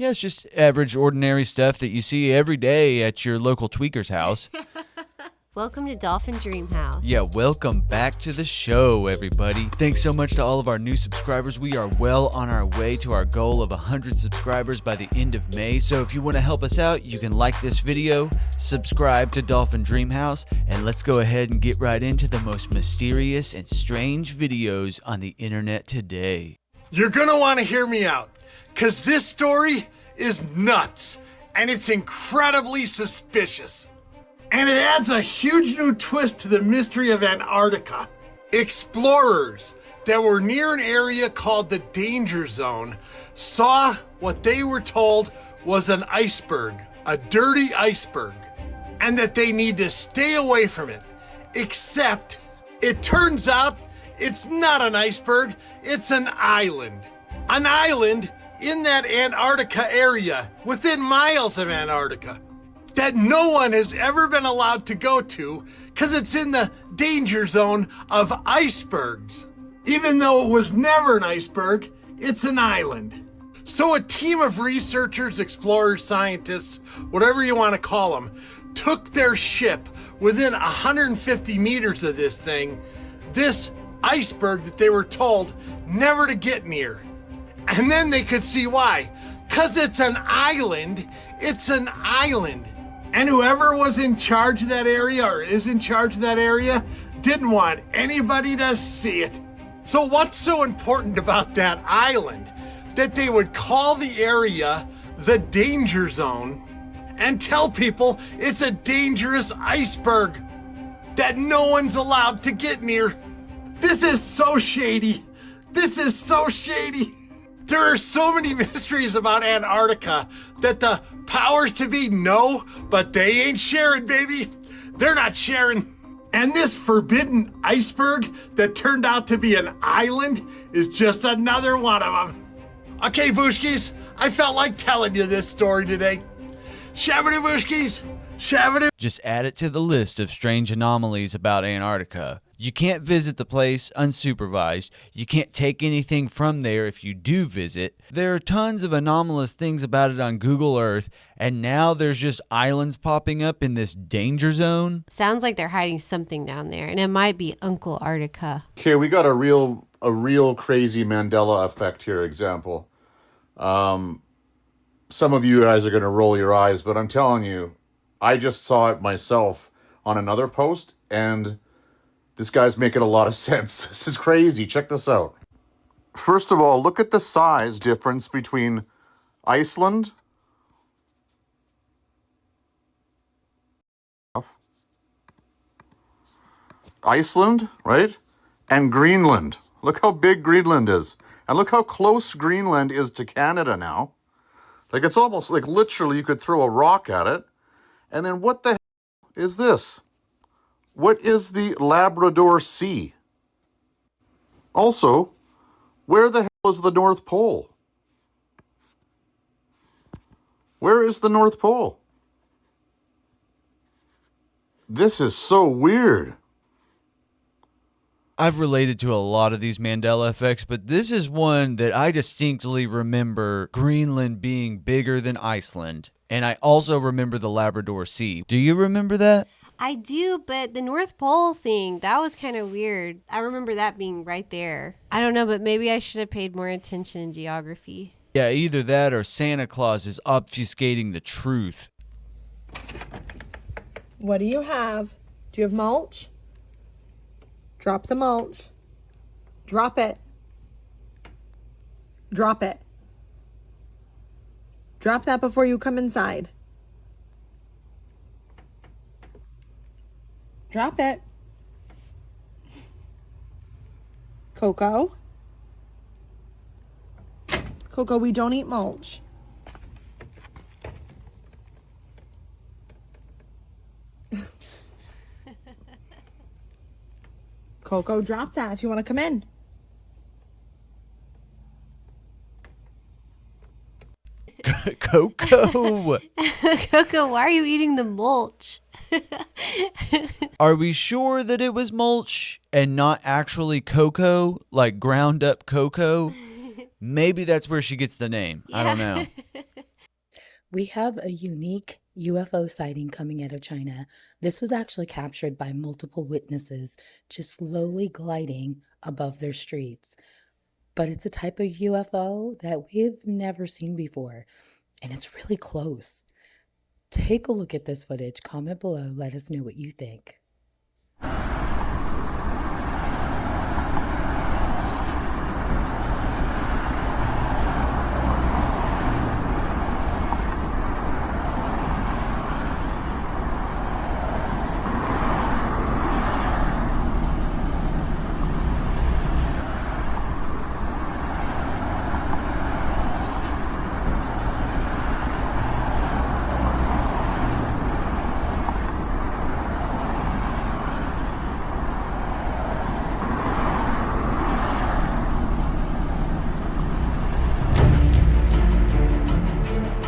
Yeah, it's just average, ordinary stuff that you see every day at your local tweaker's house. Welcome to Dolphin Dream House. Yeah, welcome back to the show, everybody. Thanks so much to all of our new subscribers. We are well on our way to our goal of 100 subscribers by the end of May. So if you want to help us out, you can like this video, subscribe to Dolphin Dream House, and let's go ahead and get right into the most mysterious and strange videos on the internet today. You're gonna want to hear me out, because this story is nuts, and it's incredibly suspicious. And it adds a huge new twist to the mystery of Antarctica. Explorers that were near an area called the Danger Zone saw what they were told was an iceberg, a dirty iceberg, and that they need to stay away from it. Except, it turns out it's not an iceberg, it's an island. An island in that Antarctica area, within miles of Antarctica, that no one has ever been allowed to go to because it's in the danger zone of icebergs. Even though it was never an iceberg, it's an island. So a team of researchers, explorers, scientists, whatever you want to call them, took their ship within 150 meters of this thing, this iceberg that they were told never to get near. And then they could see why. Because it's an island, it's an island. And whoever was in charge of that area, or is in charge of that area, didn't want anybody to see it. So what's so important about that island that they would call the area the danger zone and tell people it's a dangerous iceberg that no one's allowed to get near? This is so shady. This is so shady. There are so many mysteries about Antarctica that the powers to be know, but they ain't sharing, baby. They're not sharing. And this forbidden iceberg that turned out to be an island is just another one of them. Okay, Booshkies, I felt like telling you this story today. Shabadoo, Booshkies. Shabadoo. Just add it to the list of strange anomalies about Antarctica. You can't visit the place unsupervised. You can't take anything from there if you do visit. There are tons of anomalous things about it on Google Earth, and now there's just islands popping up in this danger zone. Sounds like they're hiding something down there, and it might be Uncle Arctica. Okay, we got a real crazy Mandela effect here example. Some of you guys are going to roll your eyes, but I'm telling you, I just saw it myself on another post, and this guy's making a lot of sense. This is crazy. Check this out. First of all, look at the size difference between Iceland right? And Greenland. Look how big Greenland is. And look how close Greenland is to Canada now. Like, it's almost like literally you could throw a rock at it. And then what the hell is this? What is the Labrador Sea? Also, where the hell is the North Pole? Where is the North Pole? This is so weird. I've related to a lot of these Mandela effects, but this is one that I distinctly remember Greenland being bigger than Iceland. And I also remember the Labrador Sea. Do you remember that? I do, but the North Pole thing, that was kind of weird. I remember that being right there. I don't know, but maybe I should have paid more attention in geography. Yeah, either that or Santa Claus is obfuscating the truth. What do you have? Do you have mulch? Drop the mulch. Drop it. Drop it. Drop that before you come inside. Drop it. Coco. Coco, we don't eat mulch. Coco, drop that if you want to come in. Coco! Coco, why are you eating the mulch? Are we sure that it was mulch and not actually cocoa, like ground up cocoa? Maybe that's where she gets the name. I don't know. We have a unique UFO sighting coming out of China. This was actually captured by multiple witnesses just slowly gliding above their streets. But it's a type of UFO that we've never seen before, and it's really close. Take a look at this footage, comment below, let us know what you think.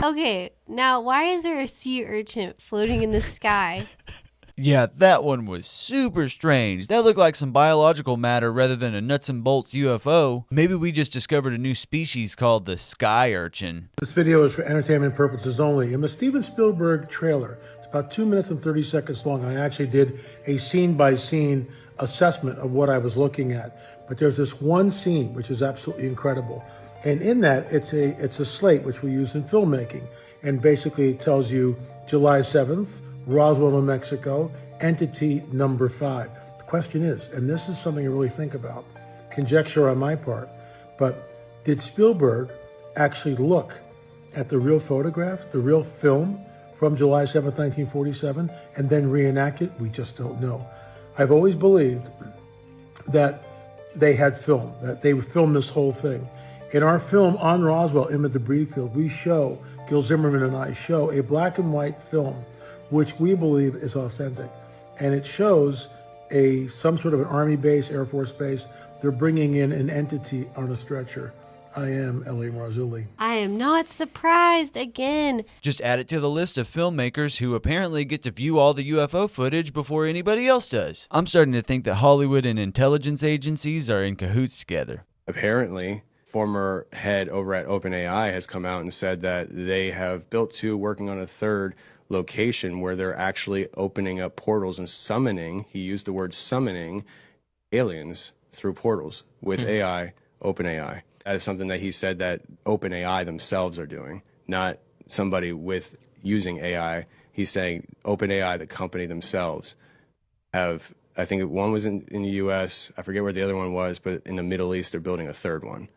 Okay, now why is there a sea urchin floating in the sky? Yeah, that one was super strange. That looked like some biological matter rather than a nuts and bolts UFO. Maybe we just discovered a new species called the sky urchin. This video is for entertainment purposes only. In the Steven Spielberg trailer, it's about 2 minutes and 30 seconds long. I actually did a scene-by-scene assessment of what I was looking at. But there's this one scene which is absolutely incredible. And in that, it's a slate which we use in filmmaking. And basically it tells you July 7th, Roswell, New Mexico, entity number 5. The question is, and this is something to really think about, conjecture on my part, but did Spielberg actually look at the real photograph, the real film from July 7th, 1947, and then reenact it? We just don't know. I've always believed that they had film, that they would film this whole thing. In our film on Roswell in the debris field, we show, Gil Zimmerman and I show a black and white film, which we believe is authentic. And it shows some sort of an Army base, Air Force base. They're bringing in an entity on a stretcher. I am L.A. Marzulli. I am not surprised again. Just add it to the list of filmmakers who apparently get to view all the UFO footage before anybody else does. I'm starting to think that Hollywood and intelligence agencies are in cahoots together. Apparently, former head over at OpenAI has come out and said that they have built 2, working on a 3rd location where they're actually opening up portals and summoning, he used the word summoning, aliens through portals with AI, OpenAI. That is something that he said that OpenAI themselves are doing, not somebody with using AI. He's saying OpenAI, the company themselves, have, I think one was in the US, I forget where the other one was, but in the Middle East, they're building a 3rd one.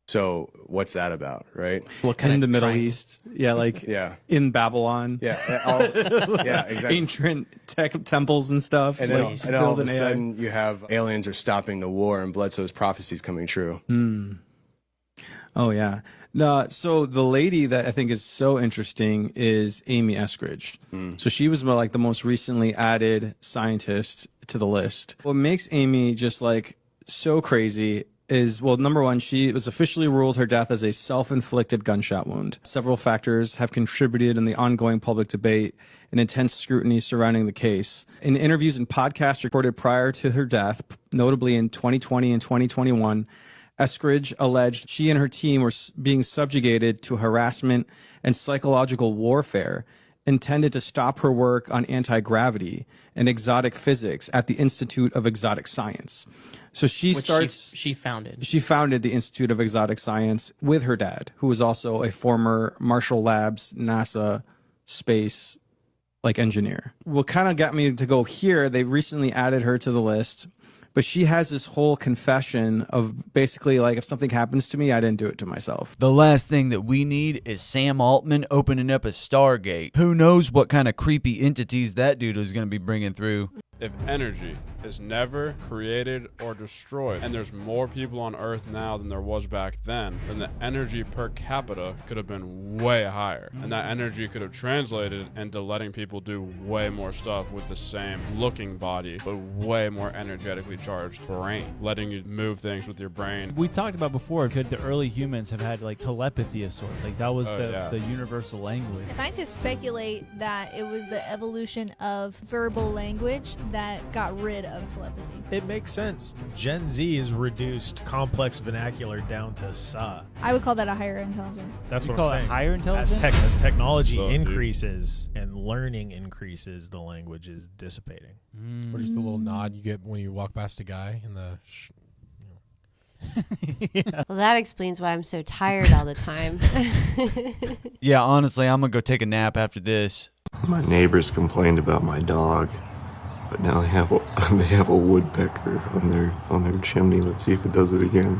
So what's that about, right? What kind in the Middle East? Yeah, like in Babylon. Yeah, yeah, exactly. Ancient temples and stuff. And then all of a sudden you have aliens are stopping the war and Bledsoe's prophecies coming true. Oh, yeah. No, so the lady that I think is so interesting is Amy Eskridge. So she was like the most recently added scientist to the list. What makes Amy just like so crazy is, well, number one, she was officially ruled her death as a self-inflicted gunshot wound. Several factors have contributed in the ongoing public debate and intense scrutiny surrounding the case. In interviews and podcasts recorded prior to her death, notably in 2020 and 2021, Eskridge alleged she and her team were being subjugated to harassment and psychological warfare intended to stop her work on anti-gravity and exotic physics at the Institute of Exotic Science. So she founded the Institute of Exotic Science with her dad, who was also a former Marshall Labs NASA space engineer. What kind of got me to go here, they recently added her to the list, but she has this whole confession of basically if something happens to me, I didn't do it to myself. The last thing that we need is Sam Altman opening up a Stargate. Who knows what kind of creepy entities that dude was going to be bringing through. If energy is never created or destroyed, and there's more people on Earth now than there was back then the energy per capita could have been way higher. And that energy could have translated into letting people do way more stuff with the same looking body, but way more energetically charged brain, letting you move things with your brain. We talked about before, could the early humans have had telepathy of sorts? That was the universal language. Scientists speculate that it was the evolution of verbal language that got rid of telepathy. It makes sense. Gen Z has reduced complex vernacular down to sa. I would call that a higher intelligence. That's You what I'm call it saying. higher intelligence? As technology So deep. increases and learning increases, the language is dissipating. Or just a little nod you get when you walk past a guy in the. Well, that explains why I'm so tired all the time. Yeah, honestly, I'm gonna go take a nap after this. My neighbors complained about my dog, but now they have a woodpecker on their chimney. Let's see if it does it again.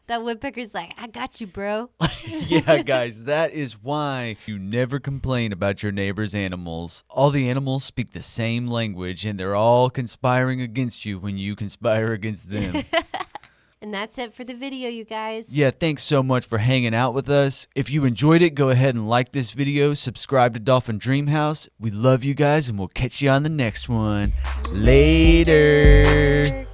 That woodpecker's like, I got you, bro. Yeah, guys, that is why you never complain about your neighbor's animals. All the animals speak the same language, and they're all conspiring against you when you conspire against them. And that's it for the video, you guys. Yeah, thanks so much for hanging out with us. If you enjoyed it, go ahead and like this video, subscribe to Dolphin Dreamhouse. We love you guys, and we'll catch you on the next one. Later.